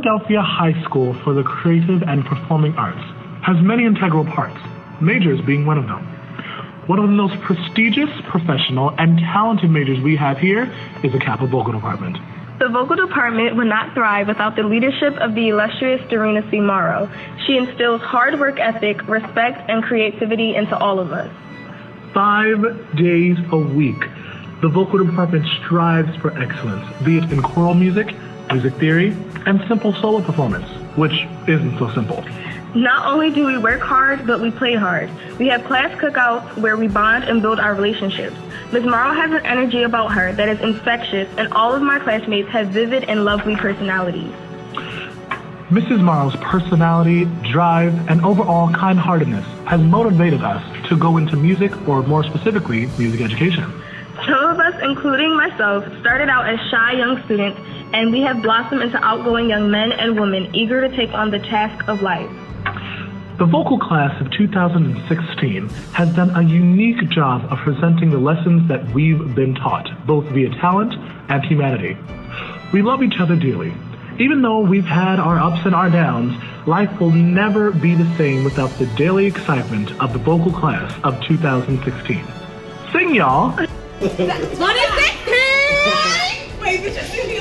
Philadelphia High School for the Creative and Performing Arts has many integral parts, majors being one of them. One of the most prestigious, professional, and talented majors we have here is the CAPA Vocal Department. The vocal department would not thrive without the leadership of the illustrious Dorina C. Morrow. She instills hard work ethic, respect, and creativity into all of us. 5 days a week, the vocal department strives for excellence, be it in choral music, music theory, and simple solo performance, which isn't so simple. Not only do we work hard, but we play hard. We have class cookouts where we bond and build our relationships. Ms. Morrow has an energy about her that is infectious, and all of my classmates have vivid and lovely personalities. Mrs. Morrow's personality, drive, and overall kind-heartedness has motivated us to go into music, or more specifically, music education. Some of us, including myself, started out as shy young students, and we have blossomed into outgoing young men and women eager to take on the task of life. The vocal class of 2016 has done a unique job of presenting the lessons that we've been taught, both via talent and humanity. We love each other dearly. Even though we've had our ups and our downs, life will never be the same without the daily excitement of the vocal class of 2016. Sing, y'all! What is it? Wait, did you see me?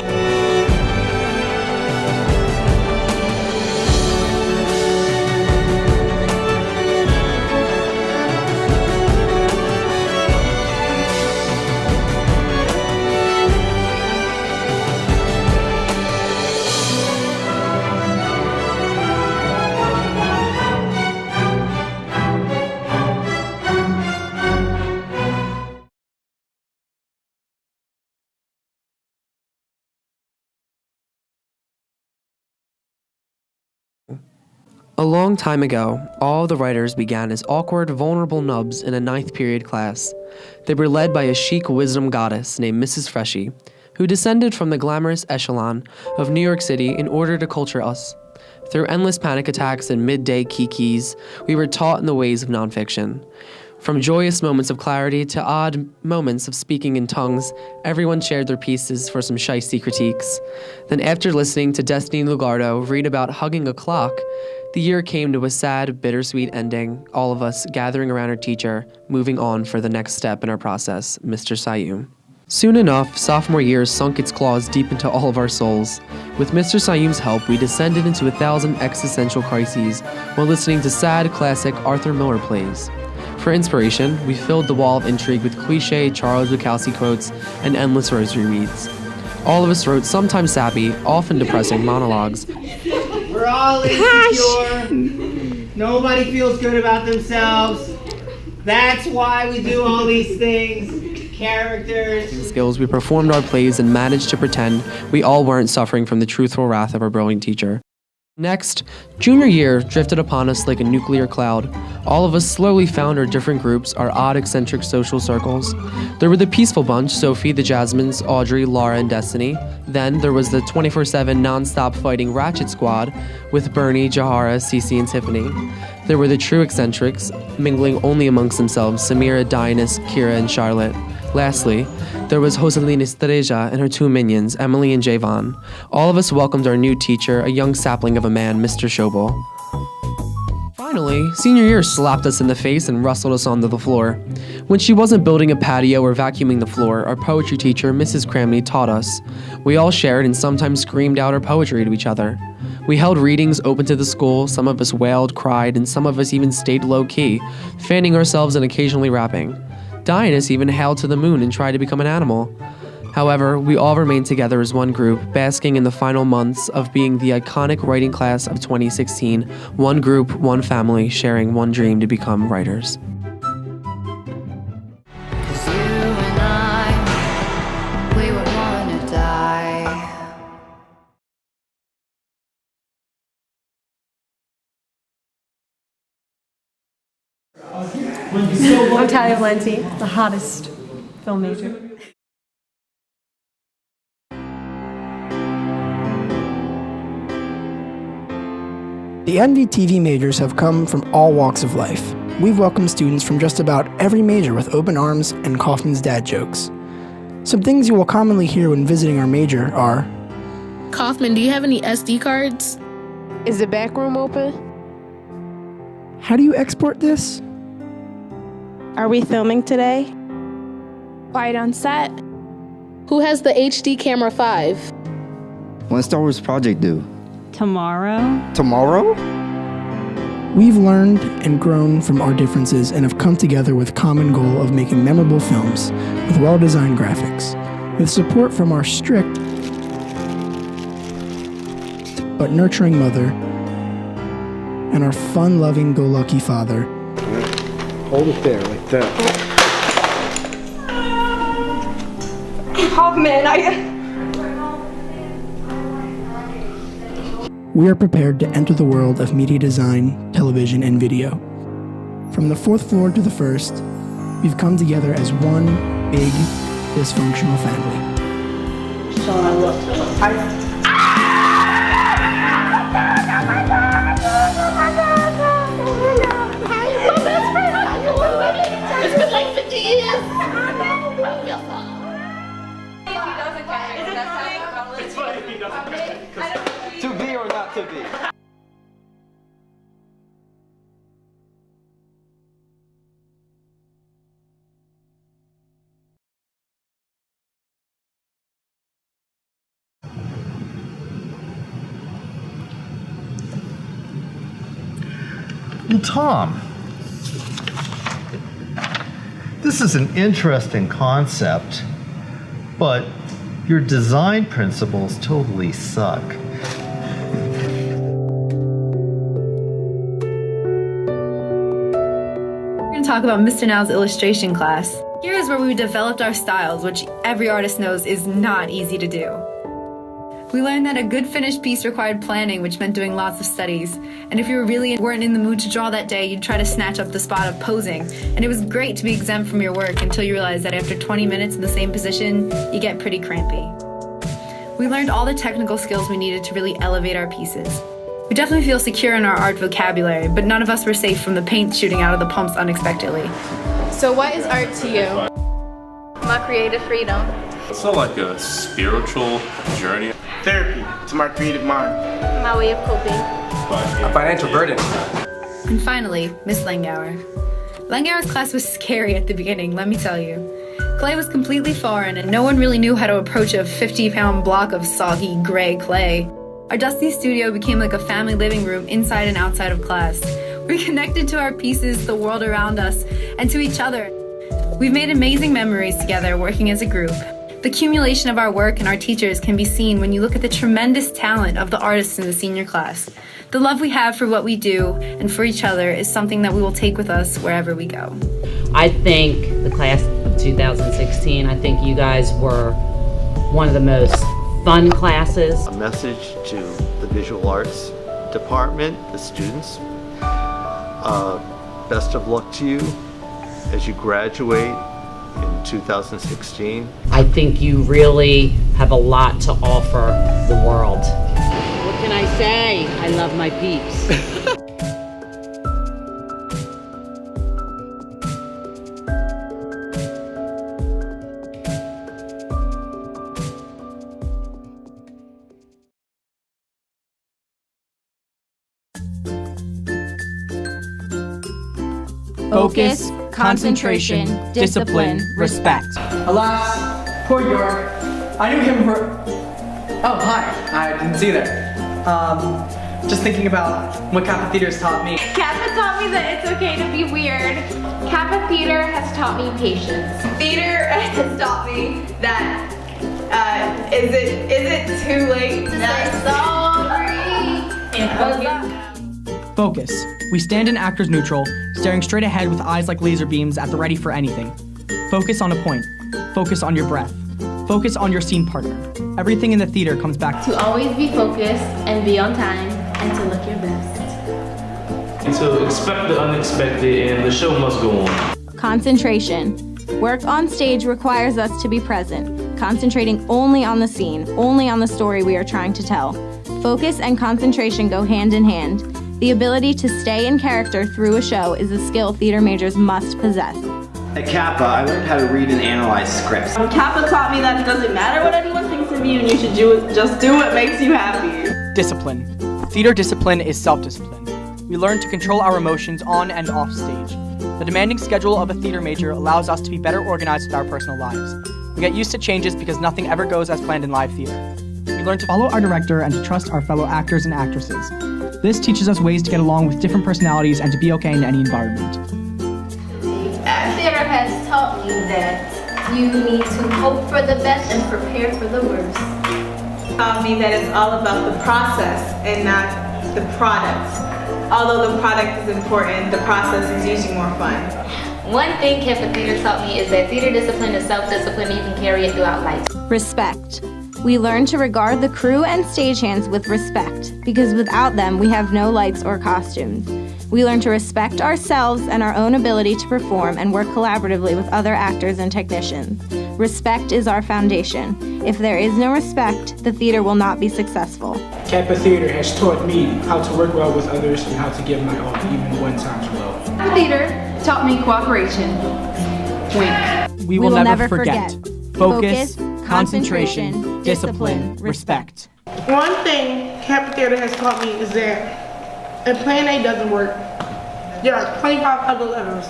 A long time ago, all the writers began as awkward, vulnerable nubs in a 9th period class. They were led by a chic wisdom goddess named Mrs. Freshy, who descended from the glamorous echelon of New York City in order to culture us. Through endless panic attacks and midday kikis, we were taught in the ways of nonfiction. From joyous moments of clarity to odd moments of speaking in tongues, everyone shared their pieces for some shiesty critiques. Then after listening to Destiny Lugardo read about hugging a clock, the year came to a sad, bittersweet ending, all of us gathering around our teacher, moving on for the next step in our process, Mr. Sayoum. Soon enough, sophomore year sunk its claws deep into all of our souls. With Mr. Sayoum's help, we descended into 1,000 existential crises while listening to sad, classic Arthur Miller plays. For inspiration, we filled the wall of intrigue with cliché Charles Bukowski quotes and endless rosary reads. All of us wrote sometimes sappy, often depressing monologues. We're all insecure. Nobody feels good about themselves. That's why we do all these things. Characters. Skills, we performed our plays and managed to pretend we all weren't suffering from the truthful wrath of our brilliant teacher. Next, junior year drifted upon us like a nuclear cloud. All of us slowly found our different groups, our odd eccentric social circles. There were the peaceful bunch, Sophie, the Jasmines, Audrey, Laura, and Destiny. Then there was the 24/7 non-stop fighting Ratchet Squad with Bernie, Jahara, Cece, and Tiffany. There were the true eccentrics, mingling only amongst themselves, Samira, Dianus, Kira, and Charlotte. Lastly, there was Joselina Estrella and her 2 minions, Emily and Javon. All of us welcomed our new teacher, a young sapling of a man, Mr. Schobel. Finally, senior year slapped us in the face and rustled us onto the floor. When she wasn't building a patio or vacuuming the floor, our poetry teacher, Mrs. Cramney, taught us. We all shared and sometimes screamed out our poetry to each other. We held readings open to the school, some of us wailed, cried, and some of us even stayed low-key, fanning ourselves and occasionally rapping. Dianus even hailed to the moon and tried to become an animal. However, we all remained together as one group, basking in the final months of being the iconic writing class of 2016, one group, one family, sharing one dream to become writers. I'm Talia Valenti, the hottest film major. The NVTV majors have come from all walks of life. We've welcomed students from just about every major with open arms and Kaufman's dad jokes. Some things you will commonly hear when visiting our major are, Kaufman, do you have any SD cards? Is the back room open? How do you export this? Are we filming today? Quiet on set. Who has the HD Camera 5? When Star Wars project due? Tomorrow. Tomorrow? We've learned and grown from our differences and have come together with a common goal of making memorable films with well-designed graphics, with support from our strict but nurturing mother and our fun-loving, go-lucky father. Hold it there, like that. Hoffman, We are prepared to enter the world of media design, television, and video. From the fourth floor to the first, we've come together as one big, dysfunctional family. Sean, look, It's been like 50 years. It's funny if he doesn't care. To be or not to be? Well, Tom, this is an interesting concept, but your design principles totally suck. We're going to talk about Mr. Now's illustration class. Here is where we developed our styles, which every artist knows is not easy to do. We learned that a good finished piece required planning, which meant doing lots of studies. And if you weren't in the mood to draw that day, you'd try to snatch up the spot of posing. And it was great to be exempt from your work until you realized that after 20 minutes in the same position, you get pretty crampy. We learned all the technical skills we needed to really elevate our pieces. We definitely feel secure in our art vocabulary, but none of us were safe from the paint shooting out of the pumps unexpectedly. So what is art to you? my creative freedom. It's not like a spiritual journey. Therapy to my creative mind. My way of coping. A financial burden. And finally, Miss Langauer. Langauer's class was scary at the beginning, let me tell you. Clay was completely foreign and no one really knew how to approach a 50-pound block of soggy gray clay. Our dusty studio became like a family living room inside and outside of class. We connected to our pieces, the world around us, and to each other. We've made amazing memories together working as a group. The accumulation of our work and our teachers can be seen when you look at the tremendous talent of the artists in the senior class. The love we have for what we do and for each other is something that we will take with us wherever we go. I think the class of 2016, I think you guys were one of the most fun classes. A message to the visual arts department, the students. Best of luck to you as you graduate in 2016. I think you really have a lot to offer the world. What can I say? I love my peeps. Focus, concentration, discipline, respect. Alas, poor York. I knew him for... Oh, hi. I didn't see you there. Just thinking about what CAPA Theater's taught me. CAPA taught me that it's okay to be weird. CAPA Theater has taught me patience. Theater has taught me that, is it too late to say sorry? Focus. We stand in actors neutral, staring straight ahead with eyes like laser beams at the ready for anything. Focus on a point. Focus on your breath. Focus on your scene partner. Everything in the theater comes back to always be focused and be on time and to look your best. And to expect the unexpected and the show must go on. Concentration. Work on stage requires us to be present, concentrating only on the scene, only on the story we are trying to tell. Focus and concentration go hand in hand. The ability to stay in character through a show is a skill theater majors must possess. At CAPA, I learned how to read and analyze scripts. CAPA taught me that it doesn't matter what anyone thinks of you and you should just do what makes you happy. Discipline. Theater discipline is self-discipline. We learn to control our emotions on and off stage. The demanding schedule of a theater major allows us to be better organized with our personal lives. We get used to changes because nothing ever goes as planned in live theater. We learn to follow our director and to trust our fellow actors and actresses. This teaches us ways to get along with different personalities and to be okay in any environment. Theater has taught me that you need to hope for the best and prepare for the worst. Taught me that it's all about the process and not the product. Although the product is important, the process is usually more fun. One thing CAPA Theater taught me is that theater discipline is self-discipline and you can carry it throughout life. Respect. We learn to regard the crew and stagehands with respect, because without them, we have no lights or costumes. We learn to respect ourselves and our own ability to perform and work collaboratively with other actors and technicians. Respect is our foundation. If there is no respect, the theater will not be successful. CAPA Theater has taught me how to work well with others and how to give my all, even when times are low. CAPA Theater taught me cooperation. Wink. We will never forget. Focus, concentration, discipline, respect. One thing CAPA Theater has taught me is that if Plan A doesn't work, there are 25 other letters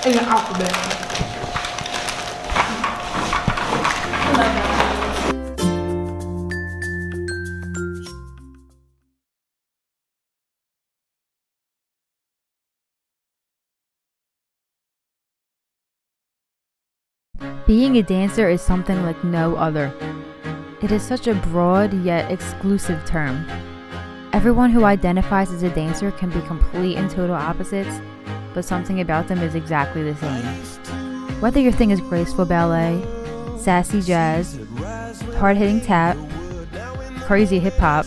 in the alphabet. Being a dancer is something like no other. It is such a broad yet exclusive term. Everyone who identifies as a dancer can be complete and total opposites, but something about them is exactly the same. Whether your thing is graceful ballet, sassy jazz, hard-hitting tap, crazy hip-hop,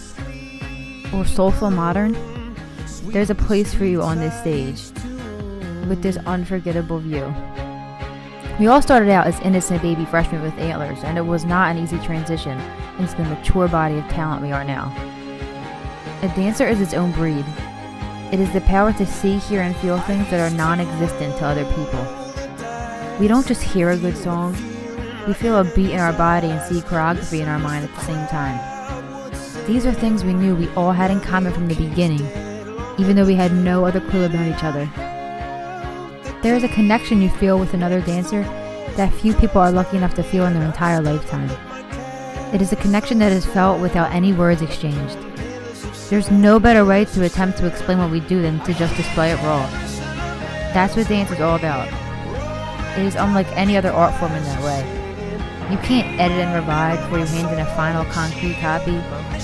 or soulful modern, there's a place for you on this stage, with this unforgettable view. We all started out as innocent baby freshmen with antlers, and it was not an easy transition into the mature body of talent we are now. A dancer is its own breed. It is the power to see, hear, and feel things that are non-existent to other people. We don't just hear a good song, we feel a beat in our body and see choreography in our mind at the same time. These are things we knew we all had in common from the beginning, even though we had no other clue about each other. There is a connection you feel with another dancer that few people are lucky enough to feel in their entire lifetime. It is a connection that is felt without any words exchanged. There's no better way to attempt to explain what we do than to just display it raw. That's what dance is all about. It is unlike any other art form in that way. You can't edit and revise before you hand in a final concrete copy.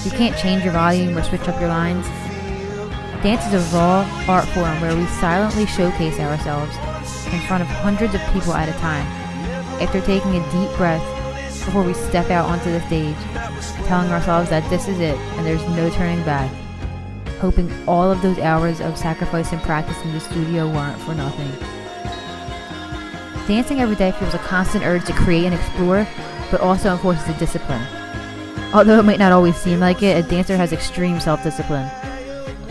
You can't change your volume or switch up your lines. Dance is a raw art form where we silently showcase ourselves in front of hundreds of people at a time, after taking a deep breath before we step out onto the stage, telling ourselves that this is it and there's no turning back, hoping all of those hours of sacrifice and practice in the studio weren't for nothing. Dancing every day feels a constant urge to create and explore, but also enforces a discipline. Although it might not always seem like it, a dancer has extreme self-discipline.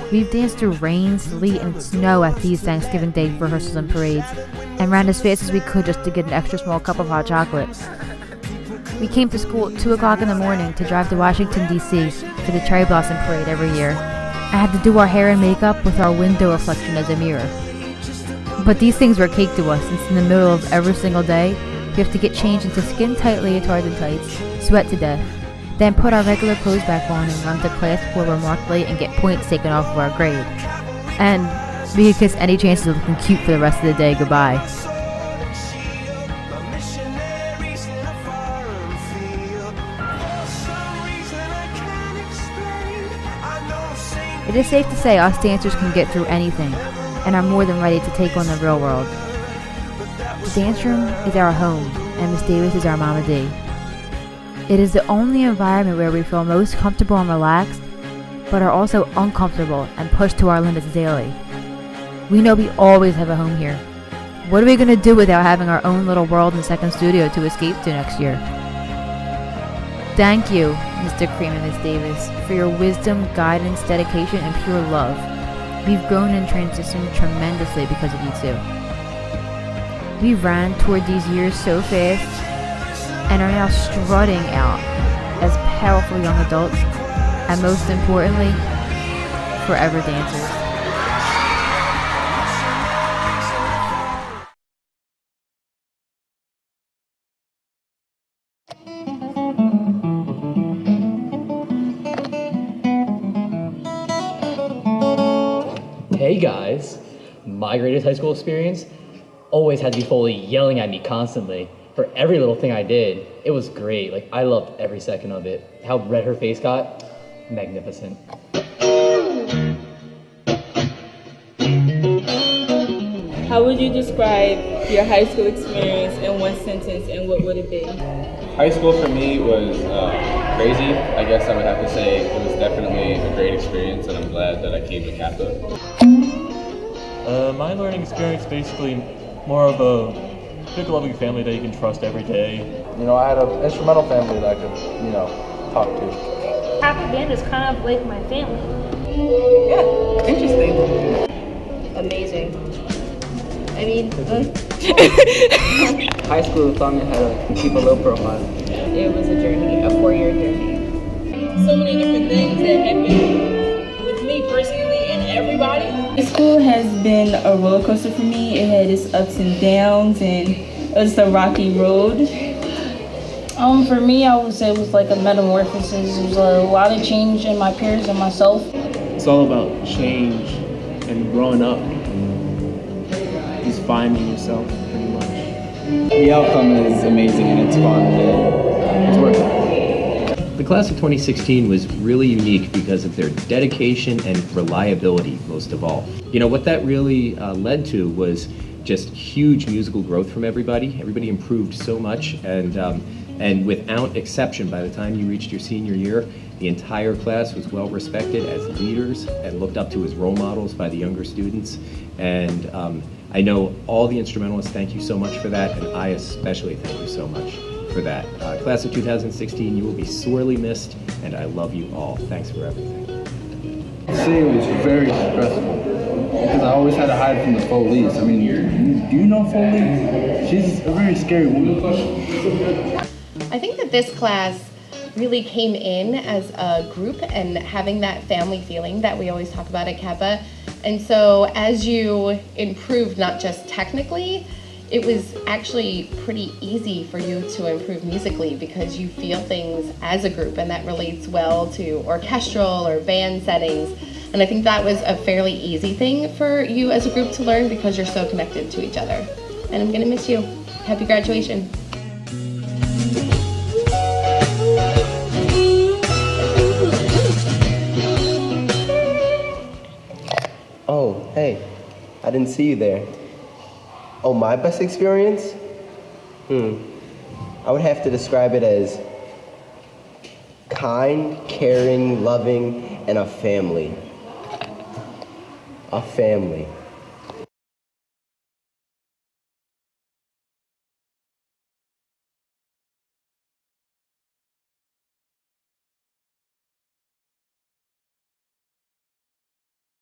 We've danced through rain, sleet, and snow at these Thanksgiving Day rehearsals and parades, and ran as fast as we could just to get an extra small cup of hot chocolate. We came to school at 2 o'clock in the morning to drive to Washington, D.C. for the Cherry Blossom Parade every year, and had to do our hair and makeup with our window reflection as a mirror. But these things were cake to us, since in the middle of every single day, we have to get changed into skin-tight leotards and tights, sweat to death, then put our regular clothes back on and run to class before we're marked late and get points taken off of our grade. And we could kiss any chances of looking cute for the rest of the day goodbye. It is safe to say us dancers can get through anything and are more than ready to take on the real world. The dance room is our home, and Miss Davis is our Mama D. It is the only environment where we feel most comfortable and relaxed, but are also uncomfortable and pushed to our limits daily. We know we always have a home here. What are we going to do without having our own little world and second studio to escape to next year? Thank you, Mr. Cream and Miss Davis, for your wisdom, guidance, dedication, and pure love. We've grown and transitioned tremendously because of you two. We ran toward these years so fast and are now strutting out as powerful young adults and, most importantly, forever dancers. Hey guys, my greatest high school experience always had to be Foley yelling at me constantly for every little thing I did. It was great. Like, I loved every second of it. How red her face got, magnificent. How would you describe your high school experience in one sentence, and what would it be? High school for me was crazy. I guess I would have to say it was definitely a great experience, and I'm glad that I came to CAPA. My learning experience basically more of a big loving family that you can trust every day. You know, I had an instrumental family that I could, you know, talk to. CAPA band is kind of like my family. Yeah, interesting. Amazing. I mean, high school taught me how to keep a low profile. it was a journey, a 4-year journey. So many different things that happened with me personally and everybody. School has been a roller coaster for me. It had its ups and downs, and it was a rocky road. For me, I would say it was like a metamorphosis. There was a lot of change in my peers and myself. It's all about change and growing up. Just finding yourself, pretty much. The outcome is amazing and it's fun and it's worth it. The class of 2016 was really unique because of their dedication and reliability, most of all. You know, what that really led to was just huge musical growth from everybody. Everybody improved so much, and without exception, by the time you reached your senior year, the entire class was well respected as leaders and looked up to as role models by the younger students. And I know all the instrumentalists thank you so much for that, and I especially thank you so much for that. Class of 2016, you will be sorely missed, and I love you all. Thanks for everything. Singing was very stressful because I always had to hide from the Foleys. I mean, do you know Foley? She's a very scary woman. I think that this class really came in as a group and having that family feeling that we always talk about at CAPA. And so as you improved, not just technically, it was actually pretty easy for you to improve musically because you feel things as a group, and that relates well to orchestral or band settings. And I think that was a fairly easy thing for you as a group to learn because you're so connected to each other. And I'm gonna miss you. Happy graduation. Oh, hey, I didn't see you there. Oh, my best experience? I would have to describe it as kind, caring, loving, and a family. A family.